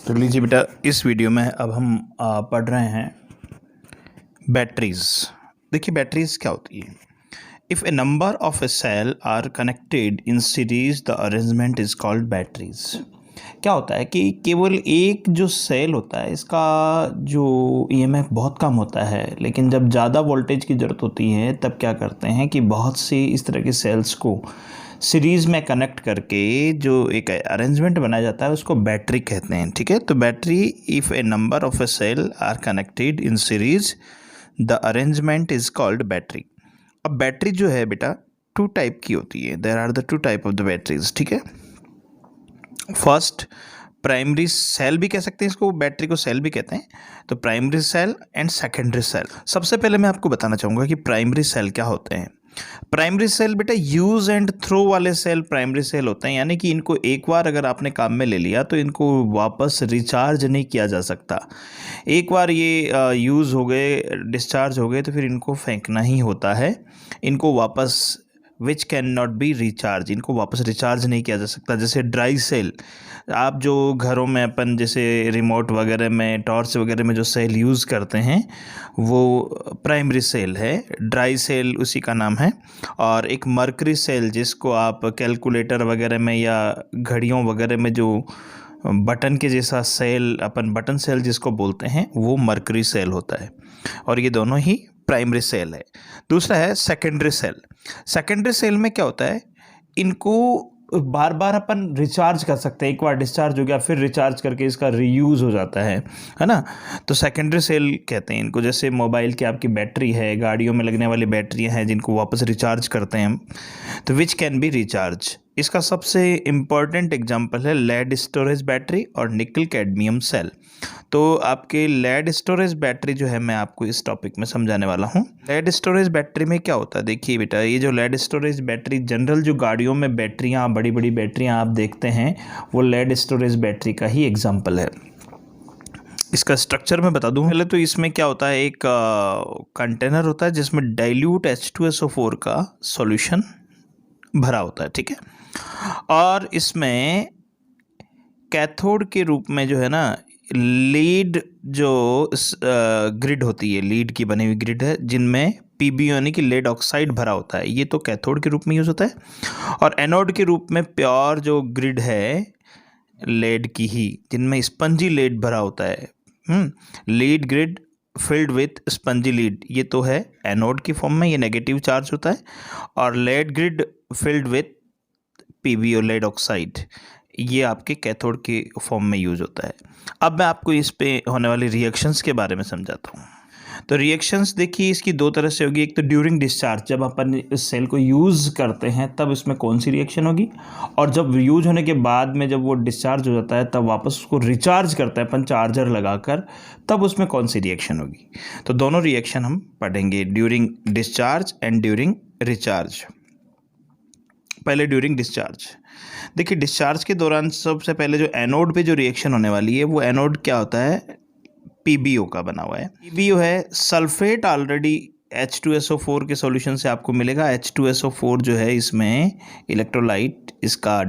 तो लीजिए बेटा, इस वीडियो में अब हम पढ़ रहे हैं बैटरीज। देखिए बैटरीज क्या होती है। If a number of a cell are connected in series the arrangement is called batteries. क्या होता है कि केवल एक जो सेल होता है इसका जो ईएमएफ बहुत कम होता है, लेकिन जब ज़्यादा वोल्टेज की ज़रूरत होती है तब क्या करते हैं कि बहुत सी इस तरह के सेल्स को सीरीज़ में कनेक्ट करके जो एक अरेंजमेंट बनाया जाता है उसको बैटरी कहते हैं। ठीक है, तो battery if a number of a cell are connected in series the arrangement is called battery. अब बैटरी जो है बेटा टू टाइप की होती है। There are the two type of the batteries. ठीक है, फर्स्ट प्राइमरी सेल भी कह सकते हैं इसको, बैटरी को सेल भी कहते हैं। तो primary cell and secondary cell. सबसे पहले मैं आपको बताना चाहूँगा कि प्राइमरी सेल क्या होते हैं। प्राइमरी सेल बेटा यूज एंड थ्रो वाले सेल प्राइमरी सेल होते हैं, यानी कि इनको एक बार अगर आपने काम में ले लिया तो इनको वापस रिचार्ज नहीं किया जा सकता। एक बार ये यूज़ हो गए, डिस्चार्ज हो गए, तो फिर इनको फेंकना ही होता है। इनको वापस which can not be recharge, इनको वापस रिचार्ज नहीं किया जा सकता। जैसे ड्राई सेल, आप जो घरों में अपन जैसे रिमोट वगैरह में, टॉर्च वगैरह में जो सेल यूज़ करते हैं वो प्राइमरी सेल है, ड्राई सेल उसी का नाम है। और एक मर्करी सेल जिसको आप कैलकुलेटर वगैरह में या घड़ियों वगैरह में जो बटन के जैसा सेल, अपन बटन सेल जिसको बोलते हैं, वो मर्करी सेल होता है। और ये दोनों ही प्राइमरी सेल है। दूसरा है सेकेंडरी सेल। सेकेंडरी सेल में क्या होता है, इनको बार बार अपन रिचार्ज कर सकते हैं। एक बार डिस्चार्ज हो गया फिर रिचार्ज करके इसका रीयूज़ हो जाता है ना। तो सेकेंडरी सेल कहते हैं इनको। जैसे मोबाइल की आपकी बैटरी है, गाड़ियों में लगने वाली बैटरियां हैं जिनको वापस रिचार्ज करते हैं हम, तो विच कैन बी रिचार्ज। इसका सबसे इम्पॉर्टेंट एग्जांपल है लेड स्टोरेज बैटरी और निकल कैडमियम सेल। तो आपके लेड स्टोरेज बैटरी जो है मैं आपको इस टॉपिक में समझाने वाला हूँ। लेड स्टोरेज बैटरी में क्या होता है, देखिए बेटा, ये जो लेड स्टोरेज बैटरी, जनरल जो गाड़ियों में बैटरियाँ, बड़ी बड़ी बैटरियाँ आप देखते हैं, वो लेड स्टोरेज बैटरी का ही एग्जाम्पल है। इसका स्ट्रक्चर मैं बता दूं पहले। तो इसमें क्या होता है, एक कंटेनर होता है जिसमें डाइल्यूट H2SO4 का सॉल्यूशन भरा होता है। ठीक है, और इसमें कैथोड के रूप में जो है ना, लीड जो ग्रिड होती है, लीड की बनी हुई ग्रिड है जिनमें पीबी यानी कि लेड ऑक्साइड भरा होता है, ये तो कैथोड के रूप में यूज़ होता है। और एनोड के रूप में प्योर जो ग्रिड है लेड की ही, जिनमें स्पंजी लेड भरा होता है। Lead grid filled with spongy lead, ये तो है एनोड की फॉर्म में, ये नेगेटिव चार्ज होता है। और lead grid filled with PB और लेड ऑक्साइड, ये आपके कैथोड के फॉर्म में यूज होता है। अब मैं आपको इस पे होने वाली रिएक्शंस के बारे में समझाता हूँ। तो रिएक्शंस देखिए इसकी दो तरह से होगी। एक तो ड्यूरिंग डिस्चार्ज, जब अपन इस सेल को यूज़ करते हैं तब इसमें कौन सी रिएक्शन होगी, और जब यूज होने के बाद में जब वो डिस्चार्ज हो जाता है तब वापस उसको रिचार्ज करते हैं अपन चार्जर लगाकर, तब उसमें कौन सी रिएक्शन होगी। तो दोनों रिएक्शन हम पढ़ेंगे, during discharge and during recharge. पहले ड्यूरिंग डिस्चार्ज। देखिए डिस्चार्ज के दौरान सबसे पहले जो एनोड पे जो रिएक्शन होने वाली है, वो एनोड क्या होता है, पीबीओ का बना हुआ है। पीबीओ है सल्फेट, ऑलरेडी H2SO4 के सॉल्यूशन से आपको मिलेगा। H2SO4 जो है इसमें इलेक्ट्रोलाइट, इसका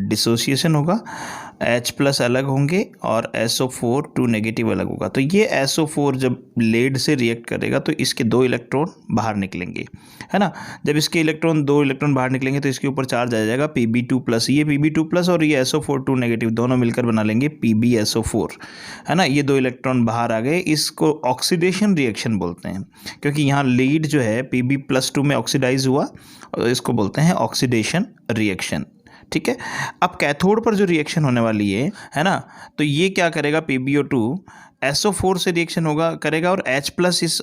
डिसोसिएशन होगा, H+ अलग होंगे और SO4 2 नेगेटिव अलग होगा। तो ये SO4 जब लेड से रिएक्ट करेगा तो इसके 2 इलेक्ट्रॉन बाहर निकलेंगे, है ना। जब इसके 2 इलेक्ट्रॉन बाहर निकलेंगे तो इसके ऊपर चार्ज आ जाएगा Pb2+। ये Pb2+ और ये SO4 2 नेगेटिव दोनों मिलकर बना लेंगे PbSO4, है ना। ये 2 इलेक्ट्रॉन बाहर आ गए, इसको ऑक्सीडेशन रिएक्शन बोलते हैं, क्योंकि यहाँ लीड जो है Pb+2 में ऑक्सीडाइज हुआ, और इसको बोलते हैं ऑक्सीडेशन रिएक्शन। ठीक है, अब कैथोड पर जो रिएक्शन होने वाली है ना, तो ये क्या करेगा, PbO2 SO4 से रिएक्शन करेगा, और H+ इस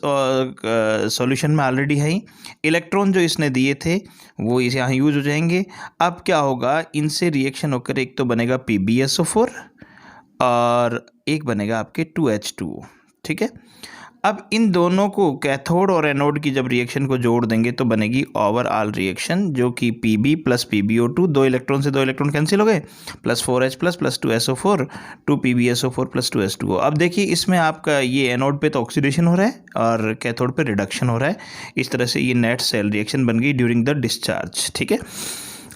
सॉल्यूशन में ऑलरेडी है ही। इलेक्ट्रॉन जो इसने दिए थे वो इस यहाँ यूज हो जाएंगे। अब क्या होगा, इनसे रिएक्शन होकर एक तो बनेगा PbSO4 और एक बनेगा आपके 2H2O। ठीक है, अब इन दोनों को, कैथोड और एनोड की जब रिएक्शन को जोड़ देंगे तो बनेगी ओवरऑल रिएक्शन, जो कि Pb + PbO2, 2 इलेक्ट्रॉन से 2 इलेक्ट्रॉन कैंसिल हो गए, +4H+ + 2SO4, 2PbSO4 + 2H2O। अब देखिए इसमें आपका ये एनोड पे तो ऑक्सीडेशन हो रहा है और कैथोड पे रिडक्शन हो रहा है। इस तरह से ये नेट सेल रिएक्शन बन गई ड्यूरिंग द डिस्चार्ज। ठीक है,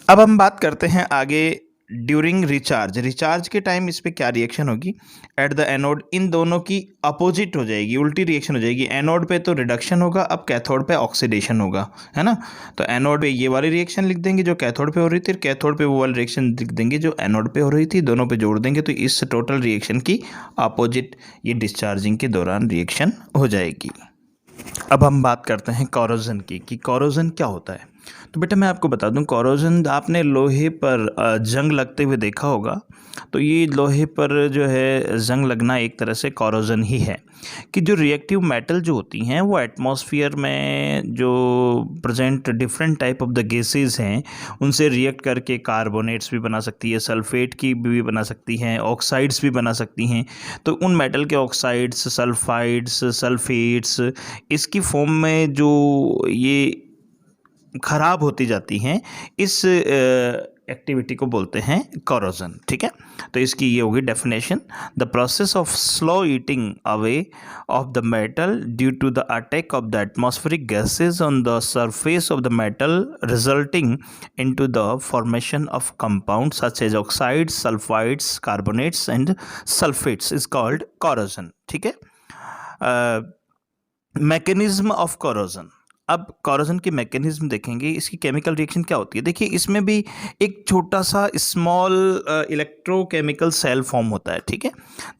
अब हम बात करते हैं आगे ड्यूरिंग रिचार्ज के टाइम इस पे क्या रिएक्शन होगी, एट द एनोड, इन दोनों की अपोजिट हो जाएगी, उल्टी रिएक्शन हो जाएगी। एनोड पे तो रिडक्शन होगा, अब कैथोड पे ऑक्सीडेशन होगा, है ना। तो एनोड पे ये वाली रिएक्शन लिख देंगे जो कैथोड पे हो रही थी, कैथोड पे वो वाली रिएक्शन लिख देंगे जो एनोड पे हो रही थी, दोनों पे जोड़ देंगे तो इस टोटल रिएक्शन की अपोजिट ये डिस्चार्जिंग के दौरान रिएक्शन हो जाएगी। अब हम बात करते हैं कोरोजन की, कि कोरोजन क्या होता है। तो बेटा मैं आपको बता दूं, कोरोजन आपने लोहे पर जंग लगते हुए देखा होगा। तो ये लोहे पर जो है जंग लगना एक तरह से कोरोजन ही है, कि जो रिएक्टिव मेटल जो होती हैं वो एटमॉस्फेयर में जो present different type of the gases हैं उनसे रिएक्ट करके कार्बोनेट्स भी बना सकती है, सल्फेट की भी बना सकती हैं, ऑक्साइड्स भी बना सकती हैं। तो उन मेटल के ऑक्साइड्स, सल्फाइड्स, सल्फेट्स, इसकी फॉर्म में जो ये खराब होती जाती हैं, इस एक्टिविटी को बोलते हैं कोरोजन। ठीक है, तो इसकी ये होगी definition, the process of slow eating away of the metal due to the attack of the atmospheric gases on the surface of the metal resulting into the formation of compound such as oxides, sulphides, carbonates and sulphates is called corrosion. ठीक है, mechanism of corrosion. अब corrosion की mechanism देखेंगे, इसकी chemical reaction क्या होती है। देखिए इसमें भी एक छोटा सा स्मॉल इलेक्ट्रोकेमिकल सेल फॉर्म होता है, ठीक है,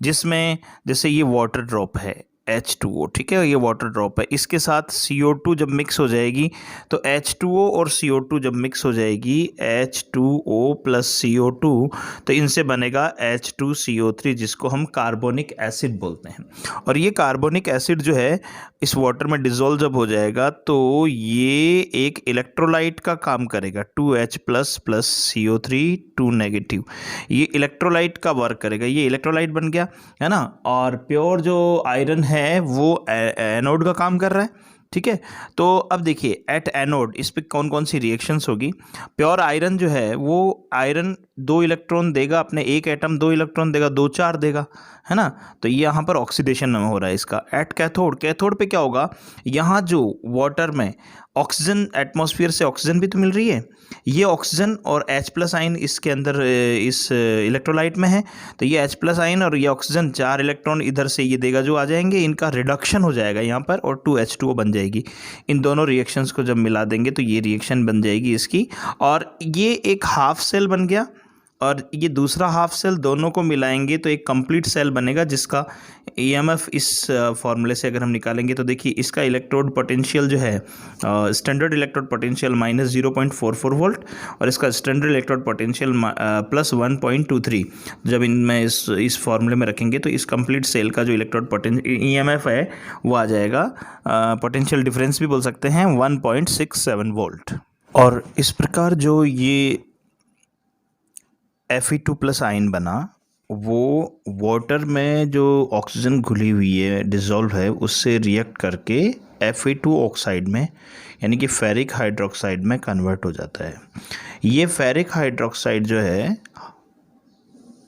जिसमें जैसे ये वाटर ड्रॉप है H2O, ठीक है, ये वाटर ड्रॉप है, इसके साथ CO2 जब मिक्स हो जाएगी तो H2O और CO2 जब मिक्स हो जाएगी H2O प्लस CO2, तो इनसे बनेगा H2CO3 जिसको हम कार्बोनिक एसिड बोलते हैं। और ये कार्बोनिक एसिड जो है इस वाटर में डिजोल्व जब हो जाएगा तो ये एक इलेक्ट्रोलाइट का काम करेगा, 2H plus plus CO3 2 negative, ये इलेक्ट्रोलाइट का वर्क करेगा, ये इलेक्ट्रोलाइट बन गया, है ना। और प्योर जो आयरन है वो एनोड का काम कर रहा है, ठीक है। तो अब देखिए एट एनोड इस पे कौन कौन सी रिएक्शंस होगी। प्योर आयरन जो है वो आयरन 2 इलेक्ट्रॉन देगा, अपने एक एटम 2 इलेक्ट्रॉन देगा, 2 4 देगा, है ना। तो ये यहाँ पर ऑक्सीडेशन हो रहा है इसका। एट कैथोड, कैथोड पे क्या होगा, यहाँ जो वाटर में ऑक्सीजन, एटमॉस्फेयर से ऑक्सीजन भी तो मिल रही है, ये ऑक्सीजन और H प्लस आइन इसके अंदर इस इलेक्ट्रोलाइट में है, तो ये H प्लस आइन और ये ऑक्सीजन 4 इलेक्ट्रॉन इधर से ये देगा जो आ जाएंगे, इनका रिडक्शन हो जाएगा यहाँ पर और 2H2O बन जाएगी। इन दोनों रिएक्शंस को जब मिला देंगे तो ये रिएक्शन बन जाएगी इसकी, और ये एक हाफ सेल बन गया और ये दूसरा हाफ सेल, दोनों को मिलाएंगे तो एक कंप्लीट सेल बनेगा जिसका EMF इस फॉर्मूले से अगर हम निकालेंगे तो देखिए इसका इलेक्ट्रोड पोटेंशियल जो है standard electrode potential minus 0.44 volt और इसका स्टैंडर्ड इलेक्ट्रोड पोटेंशियल प्लस 1.23। जब इनमें इस फॉर्मूले में रखेंगे तो इस कंप्लीट सेल का जो इलेक्ट्रोड EMF है वो आ जाएगा, पोटेंशियल डिफरेंस भी बोल सकते हैं, 1.67 वोल्ट। और इस प्रकार जो ये Fe2 प्लस आयन बना वो वाटर में जो ऑक्सीजन घुली हुई है, डिज़ोल्व है, उससे रिएक्ट करके Fe2 ऑक्साइड में यानी कि फेरिक हाइड्रोक्साइड में कन्वर्ट हो जाता है। ये फेरिक हाइड्रोक्साइड जो है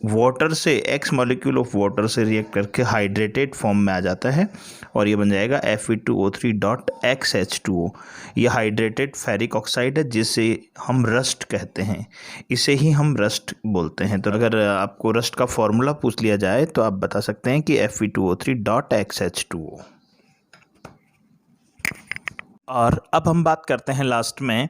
वाटर से, X मॉलिक्यूल ऑफ वाटर से रिएक्ट करके हाइड्रेटेड फॉर्म में आ जाता है और ये बन जाएगा Fe2O3.XH2O। ये हाइड्रेटेड फेरिक ऑक्साइड है जिसे हम रस्ट कहते हैं, इसे ही हम रस्ट बोलते हैं। तो अगर आपको रस्ट का फॉर्मूला पूछ लिया जाए तो आप बता सकते हैं कि Fe2O3.XH2O। और अब हम बात करते हैं लास्ट में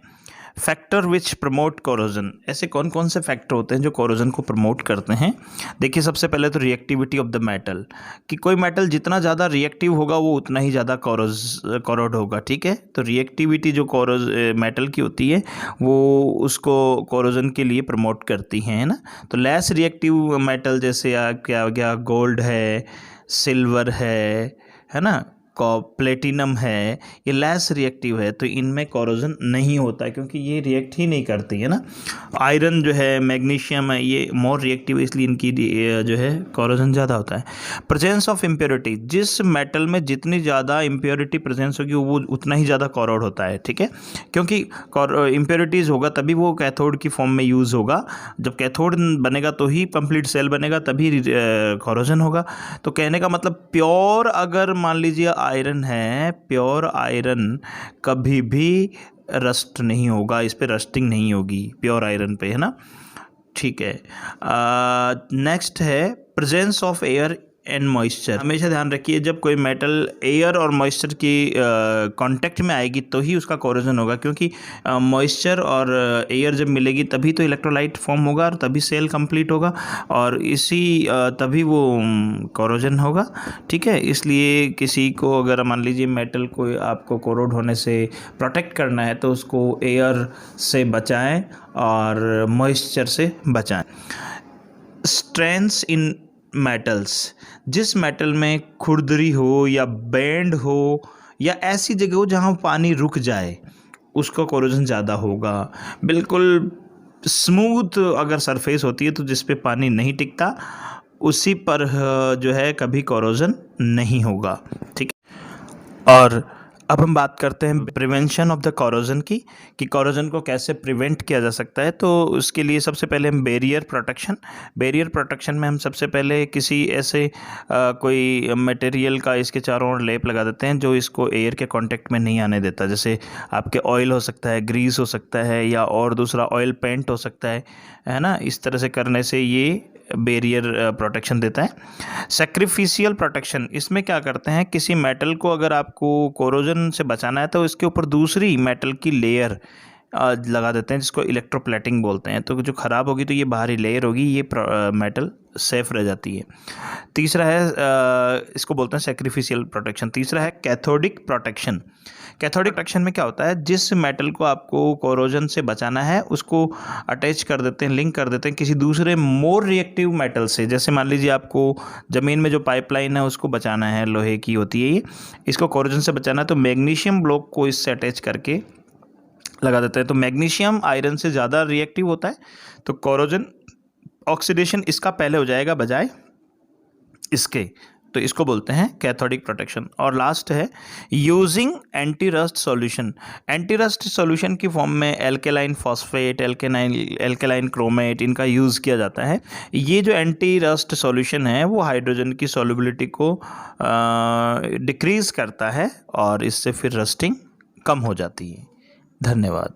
फैक्टर विच प्रमोट कोरोजन। ऐसे कौन कौन से फैक्टर होते हैं जो कोरोजन को प्रमोट करते हैं। देखिए सबसे पहले तो रिएक्टिविटी ऑफ द मेटल, कि कोई मेटल जितना ज़्यादा रिएक्टिव होगा वो उतना ही ज़्यादा कोरोड होगा, ठीक है। तो रिएक्टिविटी जो मेटल की होती है वो उसको कोरोजन के लिए प्रमोट करती है ना। तो लेस रिएक्टिव मेटल जैसे क्या हो गया, गोल्ड है, सिल्वर है ना, प्लेटिनम है, ये लेस रिएक्टिव है तो इनमें कोरोजन नहीं होता है क्योंकि ये रिएक्ट ही नहीं करती है ना। आयरन जो है, मैग्नीशियम है, ये मोर रिएक्टिव इसलिए इनकी जो है कोरोजन ज़्यादा होता है। प्रेजेंस ऑफ इम्प्योरिटी, जिस मेटल में जितनी ज़्यादा इम्प्योरिटी प्रेजेंस होगी वो उतना ही ज़्यादा कोरोड होता है, ठीक है। क्योंकि इम्प्योरिटीज़ होगा तभी वो कैथोड की फॉर्म में यूज़ होगा, जब कैथोड बनेगा तो ही कंप्लीट सेल बनेगा तभी कोरोजन होगा। तो कहने का मतलब प्योर अगर मान लीजिए आयरन है, प्योर आयरन कभी भी रस्ट नहीं होगा, इस पे रस्टिंग नहीं होगी प्योर आयरन पे, है ना। ठीक है। नेक्स्ट है presence of air and moisture. हमेशा ध्यान रखिए, जब कोई मेटल एयर और मॉइस्चर की कांटेक्ट में आएगी तो ही उसका कोरोजन होगा, क्योंकि मॉइस्चर और एयर जब मिलेगी तभी तो इलेक्ट्रोलाइट फॉर्म होगा और तभी सेल कंप्लीट होगा, और तभी वो कोरोजन होगा। ठीक है, इसलिए किसी को अगर मान लीजिए मेटल को आपको कोरोड होने से प्रोटेक्ट करना है तो उसको एयर से बचाएं और मॉइस्चर से बचाएं। स्ट्रेंथ्स इन मेटल्स, जिस मेटल में खुरदरी हो या बैंड हो या ऐसी जगह हो जहाँ पानी रुक जाए, उसका कोरोजन ज़्यादा होगा। बिल्कुल स्मूथ अगर सरफेस होती है तो जिस पे पानी नहीं टिकता उसी पर जो है कभी कोरोजन नहीं होगा। ठीक है, और अब हम बात करते हैं प्रिवेंशन ऑफ द कोरोजन की, कि कोरोजन को कैसे प्रिवेंट किया जा सकता है। तो उसके लिए सबसे पहले हम बैरियर प्रोटेक्शन में हम सबसे पहले किसी ऐसे कोई मटेरियल का इसके चारों ओर लेप लगा देते हैं जो इसको एयर के कांटेक्ट में नहीं आने देता। जैसे आपके ऑयल हो सकता है, ग्रीस हो सकता है, या और दूसरा ऑयल पेंट हो सकता है ना। इस तरह से करने से ये बैरियर प्रोटेक्शन देता है। सैक्रिफिशियल प्रोटेक्शन, इसमें क्या करते हैं, किसी मेटल को अगर आपको कोरोजन से बचाना है तो इसके ऊपर दूसरी मेटल की लेयर लगा देते हैं जिसको इलेक्ट्रोप्लेटिंग बोलते हैं। तो जो ख़राब होगी तो ये बाहरी लेयर होगी, ये मेटल सेफ रह जाती है। तीसरा है इसको बोलते हैं सैक्रिफिशियल प्रोटेक्शन। तीसरा है कैथोडिक प्रोटेक्शन। कैथोडिक प्रोटेक्शन में क्या होता है, जिस मेटल को आपको कोरोजन से बचाना है उसको अटैच कर देते हैं, लिंक कर देते हैं किसी दूसरे मोर रिएक्टिव मेटल से। जैसे मान लीजिए आपको ज़मीन में जो पाइपलाइन है उसको बचाना है, लोहे की होती है ये, इसको कोरोजन से बचाना है तो मैग्नीशियम ब्लॉक को इससे अटैच करके लगा देते हैं। तो मैग्नीशियम आयरन से ज़्यादा रिएक्टिव होता है, तो कोरोजन ऑक्सीडेशन इसका पहले हो जाएगा बजाय इसके, तो इसको बोलते हैं कैथोडिक प्रोटेक्शन। और लास्ट है using anti rust solution. Anti rust solution की फॉर्म में एल्केलाइन फॉस्फेट, एल्केलाइन क्रोमेट, इनका यूज़ किया जाता है। ये जो एंटी रस्ट सॉल्यूशन है वो हाइड्रोजन की सॉल्युबिलिटी को डिक्रीज़ करता है और इससे फिर रस्टिंग कम हो जाती है। धन्यवाद।